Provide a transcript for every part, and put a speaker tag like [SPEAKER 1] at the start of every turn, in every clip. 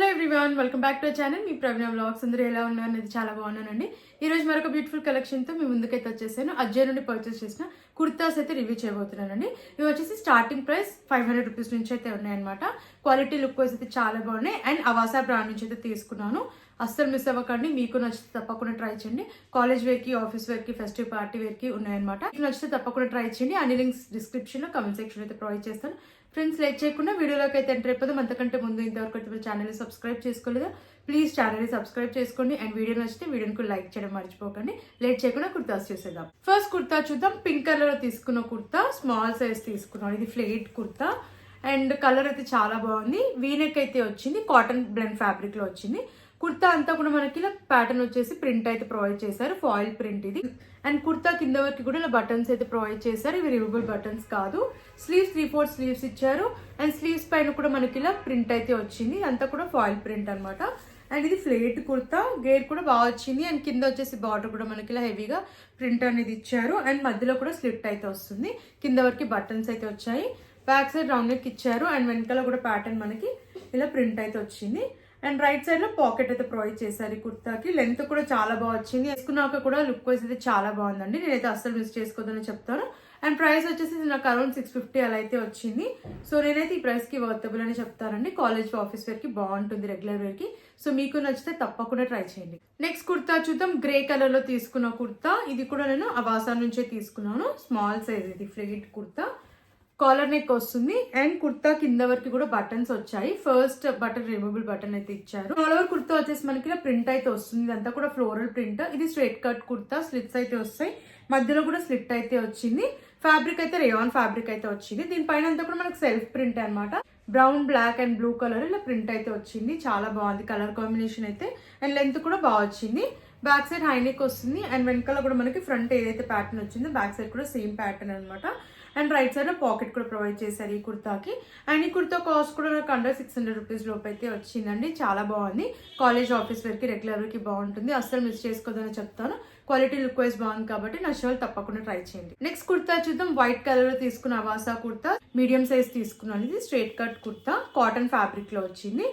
[SPEAKER 1] Hello everyone, welcome back to our channel. Me Praveena vlogs. అందరూ ఎలా ఉన్నారు అనేది చాలా బాగున్నానండి. ఈ రోజు మరొక బ్యూటిఫుల్ కలెక్షన్తో మీ ముందుకైతే వచ్చేసాను. అజయ్ నుండి పర్చేస్ చేసిన కుర్తాస్ అయితే రివ్యూ చేయబోతున్నానండి. ఇవి వచ్చేసి స్టార్టింగ్ ప్రైస్ 500 రూపీస్ నుంచి అయితే ఉన్నాయన్నమాట. క్వాలిటీ లుక్ వైజ్ అయితే చాలా బాగున్నాయి. అండ్ అవాసా బ్రాండ్ నుంచి అయితే తీసుకున్నాను. అస్సలు మిస్ అవ్వకండి. మీకు నచ్చితే తప్పకుండా ట్రై చేయండి. కాలేజ్ వేర్కి, ఆఫీస్ వేర్కి, ఫెస్టివ్ పార్టీ వేర్కి ఉన్నాయన్నమాట. మీకు నచ్చితే తప్పకుండా ట్రై చేయండి. అన్ని లింక్స్ డిస్క్రిప్షన్లో, కమెంట్ సెక్షన్ అయితే ప్రొవైడ్ చేస్తాను. ఫ్రెండ్స్, లేట్ చేయకుండా వీడియోలోకి అయితే ఎంటర్ అయిపోదాం. అంతకంటే ముందు ఇంతవరకు అయితే ఛానల్ని సబ్స్క్రైబ్ చేసుకోలేదా, ప్లీజ్ ఛానల్ని సబ్స్క్రైబ్ చేసుకోండి. అండ్ వీడియో నచ్చితే వీడియోని లైక్ చేయడం మర్చిపోకండి. లేట్ చేయకుండా కుర్తాస్ చూసేద్దాం. ఫస్ట్ కుర్తా చూద్దాం. పింక్ కలర్ లో తీసుకున్న కుర్తా, స్మాల్ సైజ్ తీసుకున్నాం. ఇది ఫ్లేట్ కుర్తా అండ్ కలర్ అయితే చాలా బాగుంది. వీనెక్ అయితే వచ్చింది, కాటన్ బ్లెండ్ ఫ్యాబ్రిక్ లో వచ్చింది. కుర్తా అంతా కూడా మనకి ఇలా ప్యాటర్న్ వచ్చేసి ప్రింట్ అయితే ప్రొవైడ్ చేశారు, ఫాయిల్ ప్రింట్ ఇది. అండ్ కుర్తా కింద వరకు కూడా ఇలా బటన్స్ అయితే ప్రొవైడ్ చేశారు. ఇవి రిమూవబుల్ బటన్స్ కాదు. స్లీవ్స్ 3/4 స్లీవ్స్ ఇచ్చారు. అండ్ స్లీవ్స్ పైన కూడా మనకి ఇలా ప్రింట్ అయితే వచ్చింది. అంతా కూడా ఫాయిల్ ప్రింట్ అనమాట. అండ్ ఇది ఫ్లేట్ కుర్తా, గేర్ కూడా బాగా వచ్చింది. అండ్ కింద వచ్చేసి బార్డర్ కూడా మనకి ఇలా హెవీగా ప్రింట్ అనేది ఇచ్చారు. అండ్ మధ్యలో కూడా స్లిట్ అయితే వస్తుంది. కింద వరకు బటన్స్ అయితే వచ్చాయి. బ్యాక్ సైడ్ రౌండ్ నెక్ ఇచ్చారు. అండ్ వెనకాల కూడా ప్యాటర్న్ మనకి ఇలా ప్రింట్ అయితే వచ్చింది. అండ్ రైట్ సైడ్ లో పాకెట్ అయితే ప్రొవైడ్ చేశారు. ఈ కుర్తాకి లెంత్ కూడా చాలా బాగా వచ్చింది. వేసుకున్నాక కూడా లుక్ వైజ్ అయితే చాలా బాగుందండి. నేనైతే అస్సలు మిస్ చేసుకోదని చెప్తాను. అండ్ ప్రైస్ వచ్చేసి నాకు అరౌండ్ 650 అలా అయితే వచ్చింది. సో నేనైతే ఈ ప్రైస్ కి వర్తబుల్ అని చెప్తానండి. కాలేజ్ ఆఫీస్ వేర్ కి బాగుంటుంది, రెగ్యులర్ వేర్ కి. సో మీకు నచ్చితే తప్పకుండా ట్రై చేయండి. నెక్స్ట్ కుర్తా చూద్దాం. గ్రే కలర్ లో తీసుకున్న కుర్తా. ఇది కూడా నేను అవాసా నుంచే తీసుకున్నాను. స్మాల్ సైజ్ ఇది ఫ్లేట్ కుర్తా. కాలర్ నెక్ వస్తుంది. అండ్ కుర్తా కింద వరకు కూడా బటన్స్ వచ్చాయి. ఫస్ట్ బటన్ రిమూవబుల్ బటన్ అయితే ఇచ్చారు. ఆల్ ఓవర్ కుర్తా వచ్చేసి మనకి ఇలా ప్రింట్ అయితే వస్తుంది. ఇదంతా కూడా ఫ్లోరల్ ప్రింట్. ఇది స్ట్రైట్ కట్ కుర్తా, స్లిట్స్ అయితే వస్తాయి. మధ్యలో కూడా స్లిట్ అయితే వచ్చింది. ఫ్యాబ్రిక్ అయితే రేయాన్ ఫ్యాబ్రిక్ అయితే వచ్చింది. దీనిపైన అంతా కూడా మనకి సెల్ఫ్ ప్రింట్ అనమాట. Brown, black and blue colour ఇలా ప్రింట్ అయితే వచ్చింది. చాలా బాగుంది కలర్ కాంబినేషన్ అయితే. అండ్ లెంత్ కూడా బాగా వచ్చింది. బ్యాక్ సైడ్ హై నెక్ వస్తుంది. అండ్ వెనకాల కూడా మనకి ఫ్రంట్ ఏదైతే ప్యాటర్న్ వచ్చిందో బ్యాక్ సైడ్ కూడా సేమ్ ప్యాటర్న్ అనమాట. అండ్ రైట్ సైడ్ లో పాకెట్ కూడా ప్రొవైడ్ చేశారు ఈ కుర్తాకి. అండ్ ఈ కుర్తా కాస్ట్ కూడా నాకు అండర్ 600 రూపీస్ లోపు అయితే వచ్చిందండి. చాలా బాగుంది. కాలేజ్, ఆఫీస్ వేర్ కి, రెగ్యులర్ వేర్ కి బాగుంటుంది. అస్సలు మిస్ చేసుకోదని చెప్తాను. క్వాలిటీ లుక్ వైజ్ బాగుంది కాబట్టి నచ్చిన వాళ్ళు తప్పకుండా ట్రై చేయండి. నెక్స్ట్ కుర్తా చూద్దాం. వైట్ కలర్ లో తీసుకున్న అవాసా కుర్తా, మీడియం సైజ్ తీసుకున్నాను. ఇది straight cut kurta, cotton fabric లో వచ్చింది.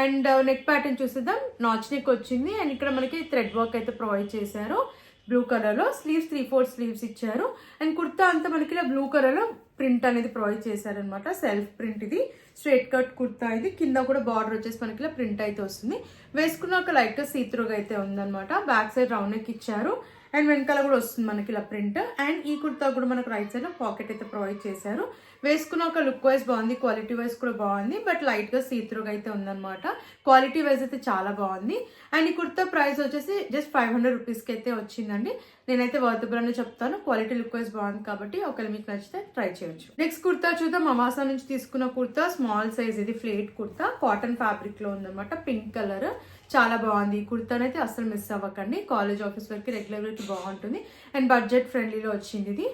[SPEAKER 1] అండ్ నెక్ ప్యాటర్న్ చూసేద్దాం. నాచ్ నెక్ వచ్చింది. అండ్ ఇక్కడ మనకి థ్రెడ్ వర్క్ అయితే ప్రొవైడ్ చేశారు. బ్లూ కలర్ లో స్లీవ్స్ 3/4 స్లీవ్స్ ఇచ్చారు. అండ్ కుర్తా అంతా మనకి ఇలా బ్లూ కలర్ లో ప్రింట్ అనేది ప్రొవైడ్ చేశారనమాట. సెల్ఫ్ ప్రింట్ ఇది. స్ట్రైట్ కట్ కుర్తా ఇది. కింద కూడా బార్డర్ వచ్చేసి మనకి ఇలా ప్రింట్ అయితే వస్తుంది. వేసుకున్నాక లైట్ గా సీత్రూగా అయితే ఉందన్నమాట. బ్యాక్ సైడ్ రౌండ్ నెక్ ఇచ్చారు. అండ్ వెనకాల కూడా వస్తుంది మనకి ఇలా ప్రింట్. అండ్ ఈ కుర్తా కూడా మనకు రైట్ సైడ్ లో పాకెట్ అయితే ప్రొవైడ్ చేశారు. వేసుకున్నాక లుక్ వైజ్ బాగుంది, క్వాలిటీ వైజ్ కూడా బాగుంది. బట్ లైట్ గా సీత్రూగా అయితే ఉందన్నమాట. క్వాలిటీ వైజ్ అయితే చాలా బాగుంది. అండ్ ఈ కుర్తా ప్రైస్ వచ్చేసి జస్ట్ 500 రూపీస్ కి అయితే వచ్చిందండి. నేనైతే వర్తబుల్ అని చెప్తాను. క్వాలిటీ లుక్ వైజ్ బాగుంది కాబట్టి ఒకవేళ మీకు నచ్చితే ట్రై చేయొచ్చు. నెక్స్ట్ కుర్తా చూద్దాం. అవాసా నుంచి తీసుకున్న కుర్తా, స్మాల్ సైజ్ ఇది ఫ్లేట్ కుర్తా, కాటన్ ఫ్యాబ్రిక్ లో ఉందన్నమాట. పింక్ కలర్ చాలా బాగుంది. ఈ కుర్తాని అయితే అస్సలు మిస్ అవ్వకండి. కాలేజ్, ఆఫీస్ వరకు, రెగ్యులర్ వేర్ కి బాగుంటుంది. అండ్ బడ్జెట్ ఫ్రెండ్లీలో వచ్చింది ఇది.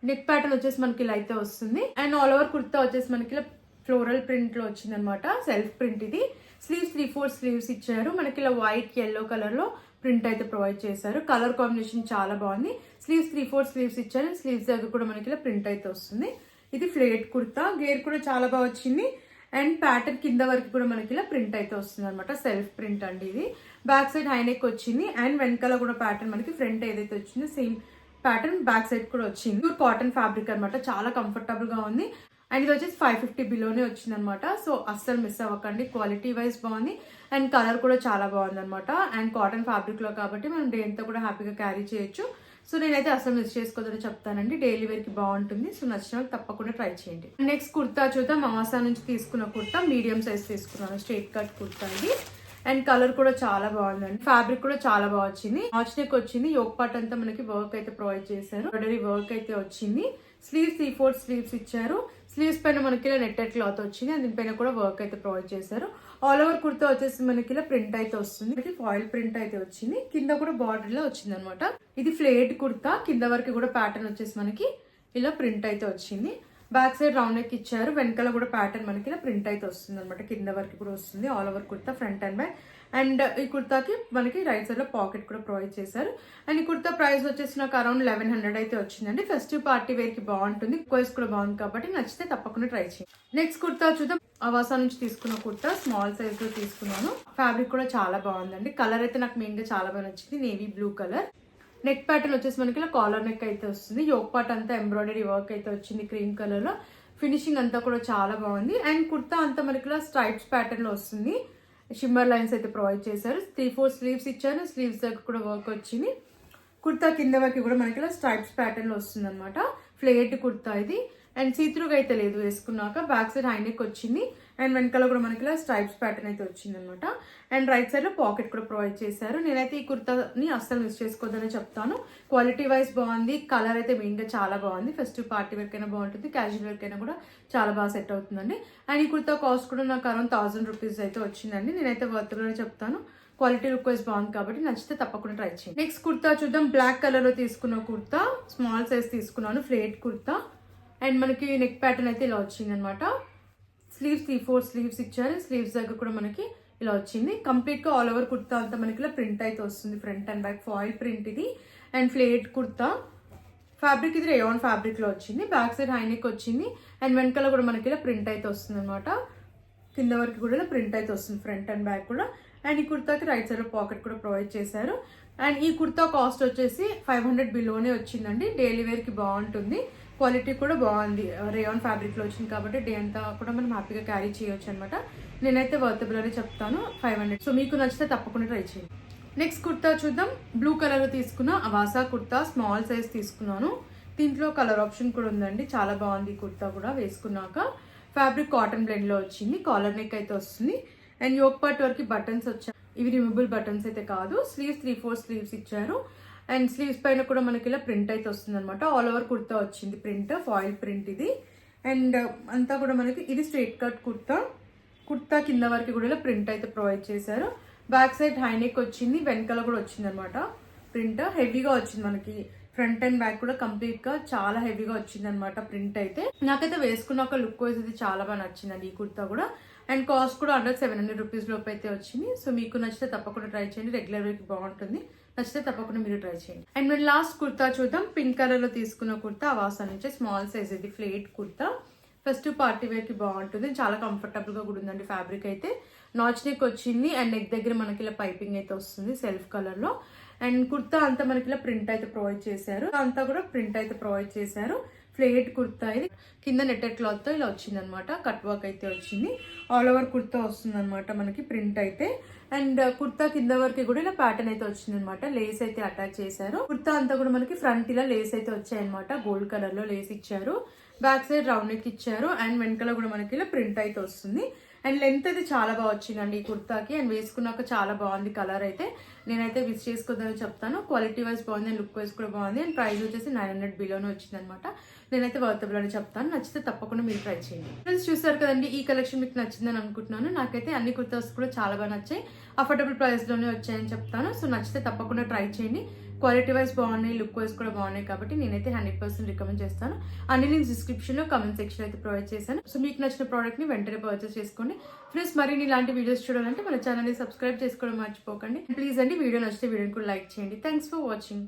[SPEAKER 1] నెక్ ప్యాటర్న్ వచ్చేసి మనకి ఇలా అయితే వస్తుంది. అండ్ ఆల్ ఓవర్ కుర్తా వచ్చేసి మనకి ఇలా ఫ్లోరల్ ప్రింట్ లో వచ్చింది అనమాట. సెల్ఫ్ ప్రింట్ ఇది. స్లీవ్స్ 3/4 స్లీవ్స్ ఇచ్చారు. మనకి ఇలా వైట్, ఎల్లో కలర్ లో ప్రింట్ అయితే ప్రొవైడ్ చేశారు. కలర్ కాంబినేషన్ చాలా బాగుంది. స్లీవ్స్ 3/4 స్లీవ్స్ ఇచ్చారు. స్లీవ్స్ దగ్గర కూడా మనకి ఇలా ప్రింట్ అయితే వస్తుంది. ఇది ఫ్లేట్ కుర్తా. గేర్ కూడా చాలా బాగా వచ్చింది. అండ్ ప్యాటర్న్ కింద వరకు కూడా మనకి ఇలా ప్రింట్ అయితే వస్తుంది అనమాట. సెల్ఫ్ ప్రింట్ అండి ఇది. బ్యాక్ సైడ్ హై నెక్ వచ్చింది. అండ్ వెనకాల కూడా ప్యాటర్న్ మనకి ఫ్రంట్ ఏదైతే వచ్చిందో సేమ్ ప్యాటర్న్ బ్యాక్ సైడ్ కూడా వచ్చింది. ప్యూర్ కాటన్ ఫ్యాబ్రిక్ అనమాట. చాలా కంఫర్టబుల్ గా ఉంది. అండ్ ఇది వచ్చేసి 550 బిలోనే వచ్చింది అనమాట. సో అస్సలు మిస్ అవ్వకండి. క్వాలిటీ వైజ్ బాగుంది. అండ్ కలర్ కూడా చాలా బాగుంది అనమాట. అండ్ కాటన్ ఫ్యాబ్రిక్ లో కాబట్టి మనం డే అంతా కూడా హ్యాపీగా క్యారీ చేయొచ్చు. సో నేనైతే అసలు మిస్ చేసుకోదని చెప్తానండి. డైలీ వేర్ కి బాగుంటుంది. సో నచ్చిన వాళ్ళు తప్పకుండా ట్రై చేయండి. నెక్స్ట్ కుర్తా చూద్దాం. అవాసా నుంచి తీసుకున్న కుర్తా, మీడియం సైజ్ తీసుకున్నాను. స్ట్రైట్ కట్ కుర్తా ఇది. అండ్ కలర్ కూడా చాలా బాగుందండి. ఫ్యాబ్రిక్ కూడా చాలా బాగా వచ్చింది. నాచ్ నెక్ వచ్చింది. యోక్ పార్ట్ అంతా మనకి వర్క్ అయితే ప్రొవైడ్ చేశారు. ఎంబ్రాయిడరీ వర్క్ అయితే వచ్చింది. స్లీవ్స్ 3/4 స్లీవ్స్ ఇచ్చారు. స్లీవ్స్ పైన మనకి ఇలా నెట్టెడ్ క్లాత్ వచ్చింది. అండ్ దీనిపైన కూడా వర్క్ అయితే ప్రొవైడ్ చేశారు. ఆల్ ఓవర్ కుర్తా వచ్చేసి మనకి ఇలా ప్రింట్ అయితే వస్తుంది. ఫాయిల్ ప్రింట్ అయితే వచ్చింది. కింద కూడా బార్డర్ లో వచ్చింది అనమాట. ఇది ఫ్లేట్ కుర్తా. కింద వరకు కూడా ప్యాటర్న్ వచ్చేసి మనకి ఇలా ప్రింట్ అయితే వచ్చింది. బ్యాక్ సైడ్ రౌండ్ నెక్ ఇచ్చారు, వెనకాల కూడా ప్యాటర్న్ మనకి ఇలా ప్రింట్ అయితే వస్తుంది అనమాట, కింద వరకు కూడా వస్తుంది all over kurta front and back. And ఈ కుర్తాకి మనకి రైట్ సైడ్ లో పాకెట్ కూడా ప్రొవైడ్ చేశారు. అండ్ ఈ కుర్తా ప్రైస్ వచ్చేసి నాకు అరౌండ్ 1100 అయితే వచ్చిందండి. ఫెస్టివ్ పార్టీ వేర్ కి బాగుంటుంది, కోయిస్ కూడా బాగుంది కాబట్టి నచ్చితే తప్పకుండా ట్రై చేయండి. నెక్స్ట్ కుర్తా చూద్దాం. అవాసా నుంచి తీసుకున్న కుర్తా స్మాల్ సైజ్ లో తీసుకున్నాను. ఫ్యాబ్రిక్ కూడా చాలా బాగుందండి. కలర్ అయితే నాకు మెయిన్ గా చాలా బాగా నచ్చింది, navy blue colour. Neck pattern వచ్చేసి మనకి ఇలా కాలర్ నెక్ అయితే వస్తుంది, యోక్ పార్ట్ అంతా ఎంబ్రాయిడరీ వర్క్ అయితే వచ్చింది క్రీమ్ కలర్ లో. ఫినిషింగ్ అంతా కూడా చాలా బాగుంది. అండ్ కుర్తా అంతా మనకి ఇలా స్ట్రైప్స్ ప్యాటర్న్ లో వస్తుంది, షిమ్మర్ లైన్స్ అయితే ప్రొవైడ్ చేశారు. 3-4 స్లీవ్స్ ఇచ్చారు, స్లీవ్స్ దగ్గర కూడా వర్క్ వచ్చింది. కుర్తా కింద వరకు కూడా మనకి ఇలా స్ట్రైప్స్ ప్యాటర్న్ లో వస్తుంది అనమాట. ఫ్లేట్ కుర్తా ఇది. అండ్ సీత్రూగా అయితే లేదు వేసుకున్నాక. బ్యాక్ సైడ్ హై నెక్ వచ్చింది అండ్ వెనకాల కూడా మనకి ఇలా స్ట్రైప్స్ ప్యాటర్న్ అయితే వచ్చింది అనమాట. అండ్ రైట్ సైడ్ లో పాకెట్ కూడా ప్రొవైడ్ చేశారు. నేనైతే ఈ కుర్తాని అస్సలు మిస్ చేసుకోవద్దని చెప్తాను. క్వాలిటీ వైజ్ బాగుంది, కలర్ అయితే మెయిన్ గా చాలా బాగుంది. ఫెస్టివ్ పార్టీ వేర్ కైనా బాగుంటుంది, క్యాజువల్ వేర్ కైనా కూడా చాలా బాగా సెట్ అవుతుందండి. అండ్ ఈ కుర్తా కాస్ట్ కూడా నాకు అరౌండ్ 1000 రూపీస్ అయితే వచ్చిందండి. నేనైతే వర్త్ కూడా చెప్తాను, క్వాలిటీ లుక్ వైజ్ బాగుంది కాబట్టి నచ్చితే తప్పకుండా ట్రై చేయండి. నెక్స్ట్ కుర్తా చూద్దాం. బ్లాక్ కలర్ లో తీసుకున్న కుర్తా, స్మాల్ సైజ్ తీసుకున్నాను, ఫ్లేట్ కుర్తా. అండ్ మనకి నెక్ ప్యాటర్న్ అయితే ఇలా వచ్చింది అనమాట. స్లీవ్స్ 3-4 స్లీవ్స్ ఇచ్చారు, స్లీవ్స్ దగ్గర కూడా మనకి ఇలా వచ్చింది. కంప్లీట్ గా ఆల్ ఓవర్ కుర్తా అంతా మనకి ఇలా ప్రింట్ అయితే వస్తుంది, front and back foil print ఇది. అండ్ ఫ్లేట్ కుర్తా ఫ్యాబ్రిక్ ఇది రేయాన్ ఫ్యాబ్రిక్ లో వచ్చింది. బ్యాక్ సైడ్ హై నెక్ వచ్చింది అండ్ వెనకాల కూడా మనకి ఇలా ప్రింట్ అయితే వస్తుంది అనమాట. కింద వరకు కూడా ఇలా ప్రింట్ అయితే వస్తుంది ఫ్రంట్ అండ్ బ్యాక్ కూడా. అండ్ ఈ కుర్తాకి రైట్ సైడ్ పాకెట్ కూడా ప్రొవైడ్ చేశారు. అండ్ ఈ కుర్తా కాస్ట్ వచ్చేసి 500 బిలోనే వచ్చిందండి. డైలీ వేర్ కి బాగుంటుంది, క్వాలిటీ కూడా బాగుంది, రేయాన్ ఫ్యాబ్రిక్ లో వచ్చింది కాబట్టి డే అంతా కూడా మనం హ్యాపీగా క్యారీ చేయొచ్చు అనమాట. నేనైతే వర్తబుల్ అని చెప్తాను, 500. సో మీకు నచ్చితే తప్పకుండా ట్రై చేయండి. నెక్స్ట్ కుర్తా చూద్దాం. బ్లూ కలర్ తీసుకున్న అవాసా కుర్తా, స్మాల్ సైజ్ తీసుకున్నాను. దీంట్లో కలర్ ఆప్షన్ కూడా ఉందండి, చాలా బాగుంది ఈ కుర్తా కూడా వేసుకున్నాక. ఫ్యాబ్రిక్ కాటన్ బ్లెండ్ లో వచ్చింది, కాలర్ నెక్ అయితే వస్తుంది. అండ్ యోక్ పార్ట్ వరకు బటన్స్ వచ్చాయి, ఇవి రిమూవబుల్ బటన్స్ అయితే కాదు. స్లీవ్స్ 3-4 స్లీవ్స్ ఇచ్చారు. అండ్ స్లీవ్స్ పైన కూడా మనకి ఇలా ప్రింట్ అయితే వస్తుంది అనమాట. ఆల్ ఓవర్ కుర్తా వచ్చింది ప్రింట్, ఫాయిల్ ప్రింట్ ఇది. అండ్ అంతా కూడా మనకి ఇది స్ట్రైట్ కట్ కుర్తా. కుర్తా కింద వరకు కూడా ఇలా ప్రింట్ అయితే ప్రొవైడ్ చేశారు. బ్యాక్ సైడ్ హై నెక్ వచ్చింది, వెనకాల కూడా వచ్చింది అనమాట ప్రింట్. హెవీగా వచ్చింది మనకి, ఫ్రంట్ అండ్ బ్యాక్ కూడా కంప్లీట్ గా చాలా హెవీగా వచ్చింది అనమాట ప్రింట్ అయితే. నాకైతే వేసుకున్నాక లుక్ వైజ్ అయితే చాలా బాగా నచ్చిందండి ఈ కుర్తా కూడా. అండ్ కాస్ట్ కూడా అండర్ 700 రూపీస్ లోపు అయితే వచ్చింది. సో మీకు నచ్చితే తప్పకుండా ట్రై చేయండి, రెగ్యులర్ వేర్ కి బాగుంటుంది, నచ్చితే తప్పకుండా మీరు ట్రై చేయండి. అండ్ మీరు లాస్ట్ కుర్తా చూద్దాం. పింక్ కలర్ లో తీసుకున్న కుర్తా అవాసా నుంచి, స్మాల్ సైజ్ ఇది, ఫ్లేట్ కుర్తా. ఫెస్టివ్ పార్టీ వేర్ కి బాగుంటుంది, చాలా కంఫర్టబుల్ గా కూడా ఉందండి. ఫ్యాబ్రిక్ అయితే నాచ్ నెక్ వచ్చింది అండ్ నెక్ దగ్గర మనకి ఇలా పైపింగ్ అయితే వస్తుంది సెల్ఫ్ కలర్ లో. అండ్ కుర్తా అంతా మనకి ఇలా ప్రింట్ అయితే ప్రొవైడ్ చేశారు, అంతా కూడా ప్రింట్ అయితే ప్రొవైడ్ చేశారు. ఫ్లేట్ కుర్తా ఇది, కింద నెట్టెడ్ క్లాత్ తో ఇలా వచ్చింది అనమాట, కట్ వర్క్ అయితే వచ్చింది. ఆల్ ఓవర్ కుర్తా వస్తుంది అనమాట మనకి ప్రింట్ అయితే. అండ్ కుర్తా కింద వరకు కూడా ఇలా ప్యాటర్న్ అయితే వచ్చింది అనమాట, లేస్ అయితే అటాచ్ చేశారు. కుర్తా అంతా కూడా మనకి ఫ్రంట్ ఇలా లేస్ అయితే వచ్చాయి అనమాట, గోల్డ్ కలర్ లో లేస్ ఇచ్చారు. బ్యాక్ సైడ్ రౌండ్ నెక్ ఇచ్చారు అండ్ వెనకాల కూడా మనకి ఇలా ప్రింట్ అయితే వస్తుంది. అండ్ లెంత్ అయితే చాలా బాగా వచ్చిందండి ఈ కుర్తాకి. అండ్ వేసుకున్నాక చాలా బాగుంది కలర్ అయితే. నేనైతే మిస్ చేసుకోవద్దని చెప్తాను, క్వాలిటీ వైజ్ బాగుంది అండ్ లుక్ వైజ్ కూడా బాగుంది. అండ్ ప్రైస్ వచ్చేసి 900 బిలోనే వచ్చింది అనమాట. నేనైతే వర్తబుల్ అని చెప్తాను, నచ్చితే తప్పకుండా మీరు ట్రై చేయండి. ఫ్రెండ్స్ చూసారు కదండి, ఈ కలెక్షన్ మీకు నచ్చిందని అనుకుంటున్నాను. నాకైతే అన్ని కుర్తాస్ కూడా చాలా బాగా నచ్చాయి, అఫోర్డబుల్ ప్రైస్ లోనే వచ్చాయని చెప్తాను. సో నచ్చితే తప్పకుండా ట్రై చేయండి, క్వాలిటీ వైజ్ బాగున్నాయి, లుక్ వైజ్ కూడా బాగున్నాయి కాబట్టి నేనైతే 100% రికమెండ్ చేస్తాను. అన్ని లింక్స్ డిస్క్రిప్షన్ లో, కమెంట్ సెక్షన్ అయితే ప్రొవైడ్ చేశాను. సో మీకు నచ్చిన ప్రోడక్ట్ ని వెంటనే పర్చేస్ చేసుకోండి. ఫ్రెండ్స్ మరిన్ని ఇలాంటి వీడియోస్ చూడాలంటే మన ఛానల్ ని సబ్స్క్రైబ్ చేసుకోవడం మర్చిపోకండి. ప్లీజ్ అండి, వీడియో నచ్చితే వీడియోని కూడా లైక్ చేయండి. Thanks for watching.